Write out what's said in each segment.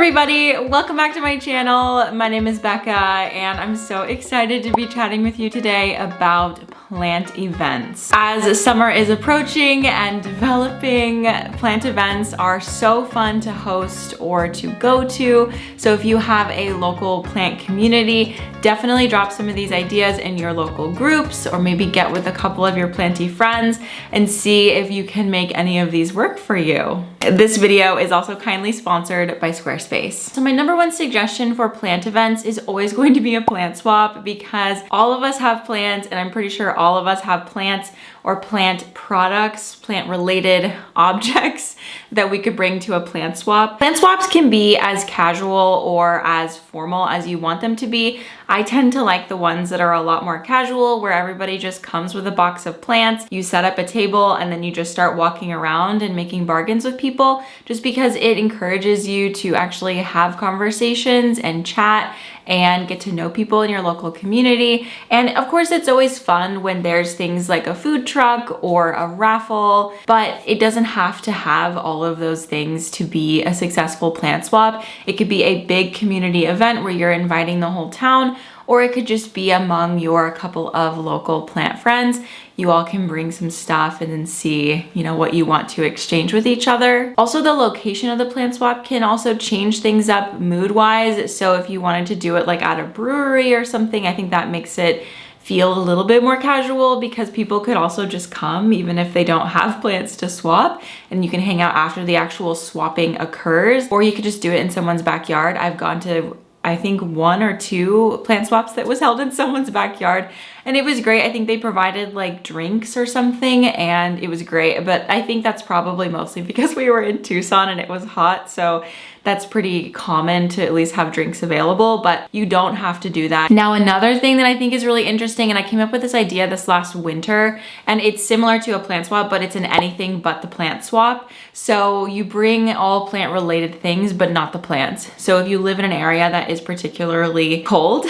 everybody, welcome back to my channel. My name is Becca and I'm so excited to be chatting with you today about plant events. As summer is approaching and developing, plant events are so fun to host or to go to. So if you have a local plant community, definitely drop some of these ideas in your local groups, or maybe get with a couple of your planty friends and see if you can make any of these work for you. This video is also kindly sponsored by Squarespace. So my number one suggestion for plant events is always going to be a plant swap, because all of us have plants, and I'm pretty sure all of us have plants or plant products, plant related objects that we could bring to a plant swap. Plant swaps can be as casual or as formal as you want them to be. I tend to like the ones that are a lot more casual, where everybody just comes with a box of plants, you set up a table, and then you just start walking around and making bargains with people, just because it encourages you to actually have conversations and chat and get to know people in your local community. And of course, it's always fun when there's things like a food truck or a raffle, but it doesn't have to have all of those things to be a successful plant swap. It could be a big community event where you're inviting the whole town, or it could just be among your couple of local plant friends. You all can bring some stuff and then see, what you want to exchange with each other. Also, the location of the plant swap can also change things up mood-wise. So if you wanted to do it like at a brewery or something, I think that makes it feel a little bit more casual, because people could also just come even if they don't have plants to swap, and you can hang out after the actual swapping occurs, or you could just do it in someone's backyard. I've gone to, I think, 1 or 2 plant swaps that was held in someone's backyard, and it was great. I think they provided like drinks or something, and it was great. But I think that's probably mostly because we were in Tucson and it was hot, so that's pretty common to at least have drinks available, but you don't have to do that. Now, another thing that I think is really interesting, and I came up with this idea this last winter, and it's similar to a plant swap, but it's an anything but the plant swap. So you bring all plant related things, but not the plants. So if you live in an area that is particularly cold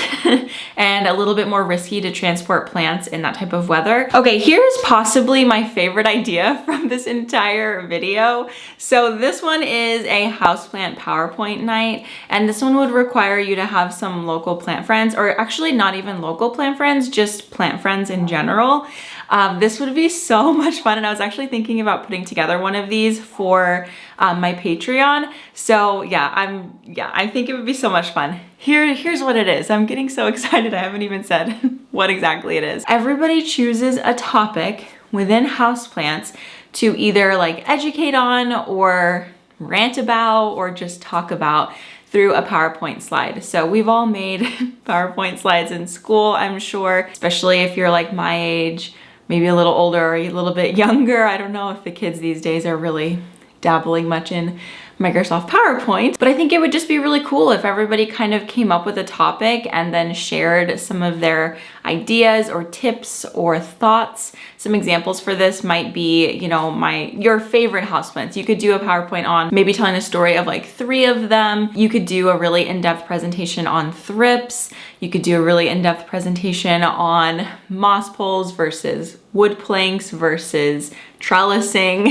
and a little bit more risky to transport plants in that type of weather. Okay, here's possibly my favorite idea from this entire video. So this one is a houseplant PowerPoint night, and this one would require you to have some local plant friends, or actually not even local plant friends, just plant friends in general. This would be so much fun, and I was actually thinking about putting together one of these for my Patreon. So I think it would be so much fun. Here's what it is. I'm getting so excited, I haven't even said what exactly it is. Everybody chooses a topic within houseplants to either like educate on, or rant about, or just talk about through a PowerPoint slide. So we've all made PowerPoint slides in school, I'm sure, especially if you're like my age, maybe a little older or a little bit younger. I don't know if the kids these days are really dabbling much in Microsoft PowerPoint, but I think it would just be really cool if everybody kind of came up with a topic and then shared some of their ideas or tips or thoughts. Some examples for this might be, your favorite houseplants. You could do a PowerPoint on maybe telling the story of like 3 of them. You could do a really in-depth presentation on thrips. You could do a really in-depth presentation on moss poles versus wood planks versus trellising.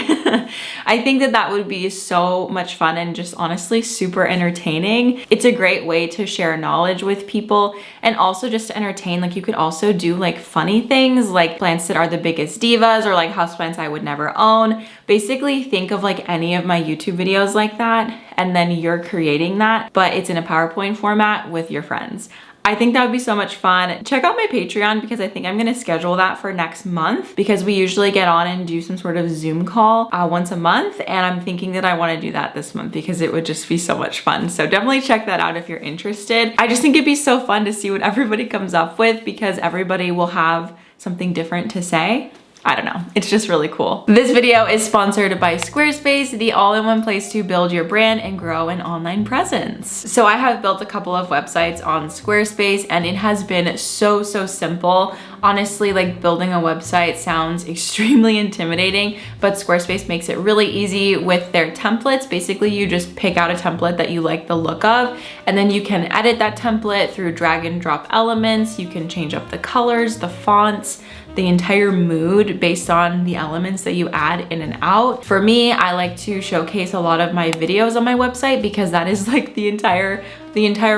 I think that would be so much fun and just honestly super entertaining. It's a great way to share knowledge with people, and also just to entertain. Like, you could also do like funny things like plants that are the biggest divas, or like houseplants I would never own. Basically think of like any of my YouTube videos like that, and then you're creating that, but it's in a PowerPoint format with your friends. I think that would be so much fun. Check out my Patreon, because I think I'm gonna schedule that for next month, because we usually get on and do some sort of Zoom call once a month, and I'm thinking that I wanna do that this month because it would just be so much fun. So definitely check that out if you're interested. I just think it'd be so fun to see what everybody comes up with, because everybody will have something different to say. I don't know, it's just really cool. This video is sponsored by Squarespace, the all-in-one place to build your brand and grow an online presence. So I have built a couple of websites on Squarespace, and it has been so simple. Honestly, like, building a website sounds extremely intimidating, but Squarespace makes it really easy with their templates. Basically, you just pick out a template that you like the look of, and then you can edit that template through drag and drop elements. You can change up the colors, the fonts, the entire mood based on the elements that you add in and out. For me, I like to showcase a lot of my videos on my website because that is like the entire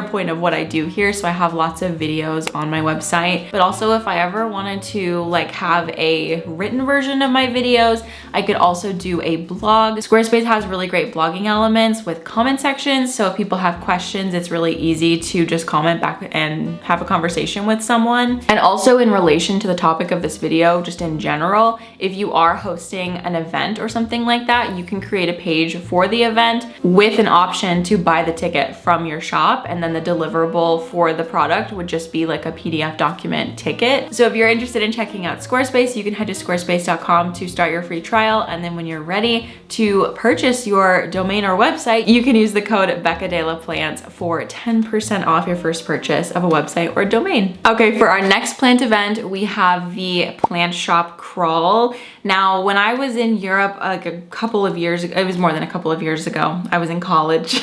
point of what I do here. So I have lots of videos on my website, but also if I ever wanted to like have a written version of my videos, I could also do a blog. Squarespace has really great blogging elements with comment sections. So if people have questions, it's really easy to just comment back and have a conversation with someone. And also in relation to the topic of this video, just in general, if you are hosting an event or something like that, you can create a page for the event with an option to buy the ticket from your shop, and then the deliverable for the product would just be like a PDF document ticket. So if you're interested in checking out Squarespace, you can head to squarespace.com to start your free trial, and then when you're ready to purchase your domain or website, you can use the code Becca de la Plants for 10% off your first purchase of a website or domain. Okay, for our next plant event, we have the plant shop crawl. Now, when I was in Europe like a couple of years ago, it was more than a couple of years ago, I was in college.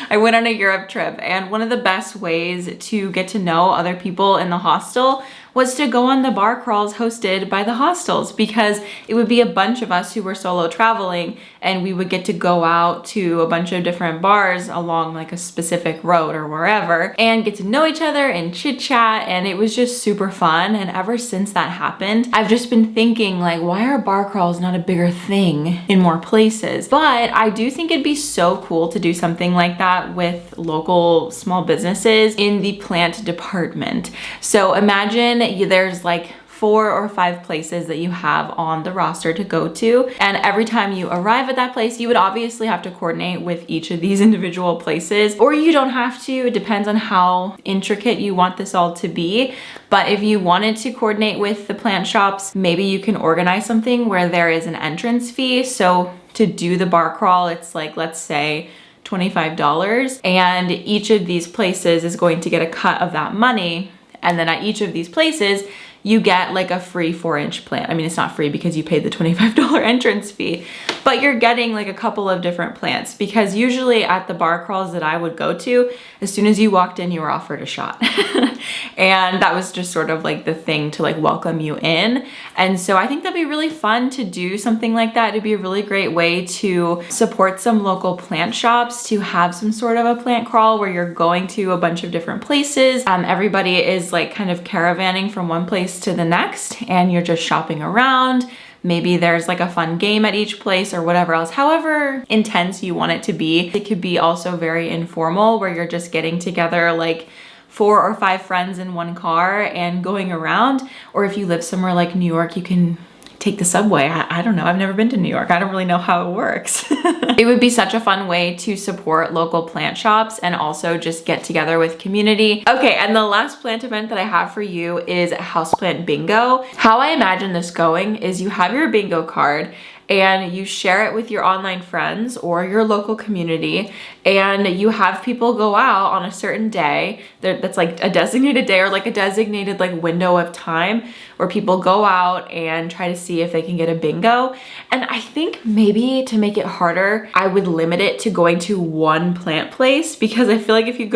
I went on a Europe trip, and one of the best ways to get to know other people in the hostel was to go on the bar crawls hosted by the hostels, because it would be a bunch of us who were solo traveling, and we would get to go out to a bunch of different bars along like a specific road or wherever and get to know each other and chit chat, and it was just super fun. And ever since that happened, I've just been thinking like, why are bar crawls not a bigger thing in more places? But I do think it'd be so cool to do something like that with local small businesses in the plant department. So imagine there's like 4 or 5 places that you have on the roster to go to. And every time you arrive at that place, you would obviously have to coordinate with each of these individual places, or you don't have to. It depends on how intricate you want this all to be. But if you wanted to coordinate with the plant shops, maybe you can organize something where there is an entrance fee. So to do the bar crawl, it's like, let's say, $25, and each of these places is going to get a cut of that money. And then at each of these places, you get like a free 4-inch plant. I mean, it's not free because you paid the $25 entrance fee, but you're getting like a couple of different plants, because usually at the bar crawls that I would go to, as soon as you walked in, you were offered a shot. And that was just sort of like the thing to like welcome you in. And so I think that'd be really fun to do something like that. It'd be a really great way to support some local plant shops, to have some sort of a plant crawl where you're going to a bunch of different places. Everybody is like kind of caravanning from one place to the next, and you're just shopping around. Maybe there's like a fun game at each place or whatever else, however intense you want it to be. It could be also very informal, where you're just getting together like 4 or 5 friends in one car and going around. Or if you live somewhere like New York, you can take the subway. I don't know, I've never been to New York. I don't really know how it works. It would be such a fun way to support local plant shops and also just get together with community. Okay, and the last plant event that I have for you is Houseplant Bingo. How I imagine this going is you have your bingo card and you share it with your online friends or your local community, and you have people go out on a certain day that's like a designated day or like a designated like window of time where people go out and try to see if they can get a bingo. And I think maybe to make it harder, I would limit it to going to one plant place, because I feel like if you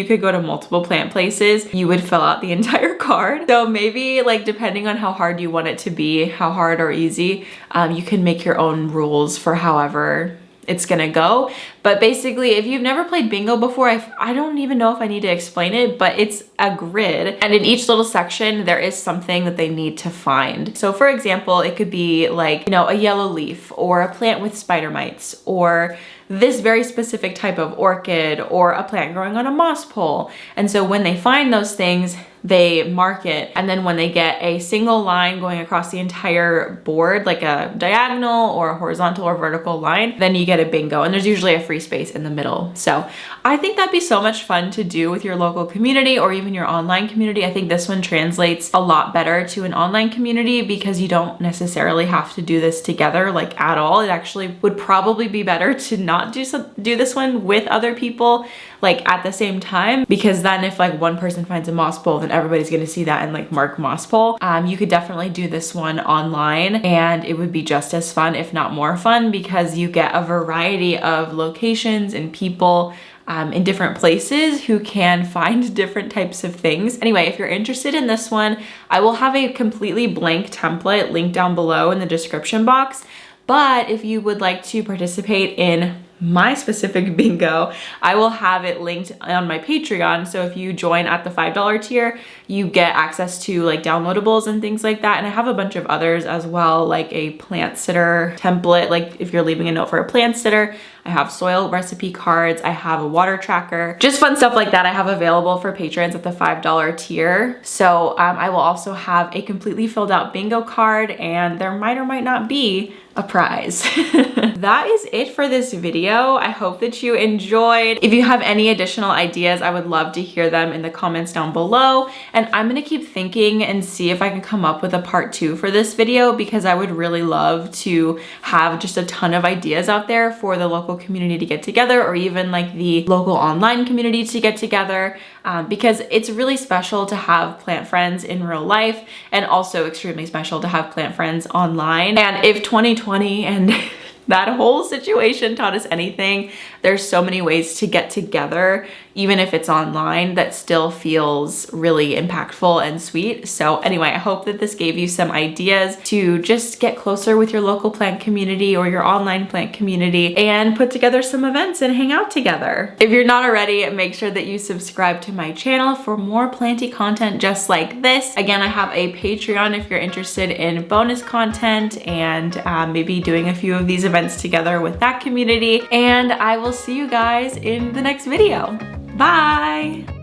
could go to multiple plant places, you would fill out the entire card. So maybe like depending on how hard you want it to be, how hard or easy, you can make your own rules for however it's gonna go. But basically, if you've never played bingo before, I don't even know if I need to explain it, but it's a grid, and in each little section there is something that they need to find. So for example, it could be like, you know, a yellow leaf, or a plant with spider mites, or this very specific type of orchid, or a plant growing on a moss pole. And so when they find those things, they mark it, and then when they get a single line going across the entire board, like a diagonal or a horizontal or vertical line, then you get a bingo, and there's usually a free space in the middle. So I think that'd be so much fun to do with your local community or even your online community. I think this one translates a lot better to an online community because you don't necessarily have to do this together like at all. It actually would probably be better to not do this one with other people like at the same time, because then if like one person finds a moss pole, then everybody's gonna see that and like mark moss pole. You could definitely do this one online, and it would be just as fun, if not more fun, because you get a variety of locations and people in different places who can find different types of things. Anyway, if you're interested in this one, I will have a completely blank template linked down below in the description box. But if you would like to participate in my specific bingo, I will have it linked on my Patreon. So if you join at the $5 tier, you get access to like downloadables and things like that. And I have a bunch of others as well, like a plant sitter template. Like if you're leaving a note for a plant sitter, I have soil recipe cards, I have a water tracker, just fun stuff like that I have available for patrons at the $5 tier. So I will also have a completely filled out bingo card, and there might or might not be a prize. That is it for this video. I hope that you enjoyed. If you have any additional ideas, I would love to hear them in the comments down below. And I'm gonna keep thinking and see if I can come up with a part 2 for this video, because I would really love to have just a ton of ideas out there for the local community to get together, or even like the local online community to get together, because it's really special to have plant friends in real life, and also extremely special to have plant friends online. And if 2020 and that whole situation taught us anything, there's so many ways to get together, even if it's online, that still feels really impactful and sweet. So anyway, I hope that this gave you some ideas to just get closer with your local plant community or your online plant community and put together some events and hang out together. If you're not already, make sure that you subscribe to my channel for more planty content just like this. Again, I have a Patreon if you're interested in bonus content and maybe doing a few of these events together with that community. And I will see you guys in the next video. Bye!